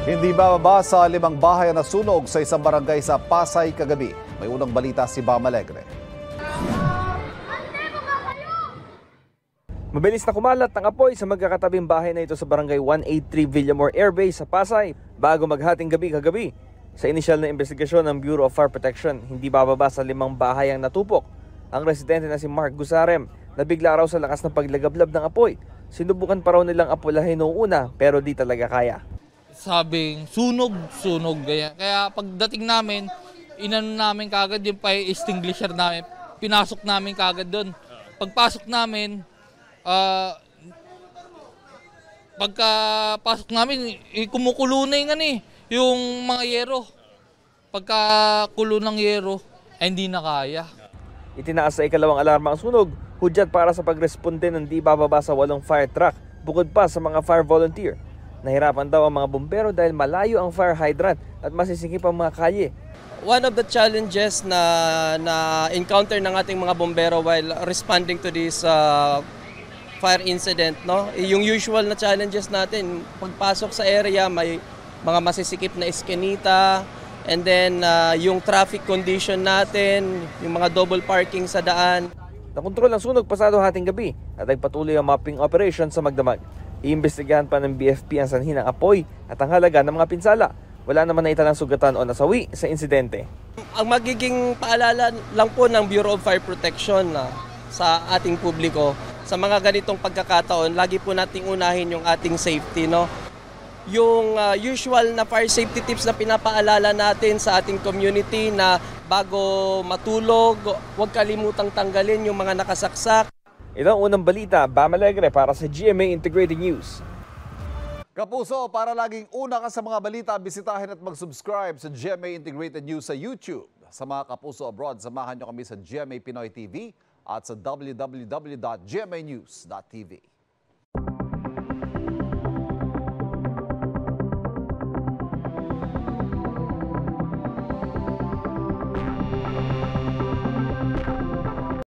Hindi bababa sa 5 bahay na nasunog sa isang barangay sa Pasay kagabi. May unang balita si Bam Alegre. Mabilis na kumalat ang apoy sa magkakatabing bahay na ito sa barangay 183 Villamor Air Base sa Pasay bago maghating gabi kagabi. Sa inisyal na investigasyon ng Bureau of Fire Protection, hindi bababa sa 5 bahay ang natupok. Ang residente na si Mark Gusarem na bigla raw sa lakas ng paglagablab ng apoy. Sinubukan pa raw nilang apulahin noong una pero di talaga kaya. Sabing sunog ganyan. Kaya pagdating namin, inano namin kagad yung fire extinguisher namin. Pinasok namin kagad doon. Pagpasok namin, pagkapasok namin, kumukulo na yung mga yero. Pagkakulo ng yero, hindi na kaya. Itinaas sa ikalawang alarma ang sunog, hudyat para sa pagresponde ng di bababa sa 8 fire truck, bukod pa sa mga fire volunteer. Nahirapan daw ang mga bumbero dahil malayo ang fire hydrant at masisingip ang mga kalye. One of the challenges na encounter ng ating mga bumbero while responding to this fire incident, no? Yung usual na challenges natin, pagpasok sa area may mga masisikip na eskinita, and then yung traffic condition natin, yung mga double parking sa daan. Nakontrol ang sunog pasado hating gabi at nagpatuloy ang mapping operation sa Magdamag. Iimbestigahan pa ng BFP ang sanhi ng apoy at ang halaga ng mga pinsala. Wala naman naitalang sugatan o nasawi sa insidente. Ang magiging paalala lang po ng Bureau of Fire Protection sa ating publiko, sa mga ganitong pagkakataon, lagi po nating unahin yung ating safety, no? Yung usual na fire safety tips na pinapaalala natin sa ating community na bago matulog, huwag kalimutang tanggalin yung mga nakasaksak. Ito ang unang balita, Bam Alegre para sa GMA Integrated News. Kapuso, para laging una ka sa mga balita, bisitahin at mag-subscribe sa GMA Integrated News sa YouTube. Sa mga kapuso abroad, samahan nyo kami sa GMA Pinoy TV at sa www.gmanews.tv.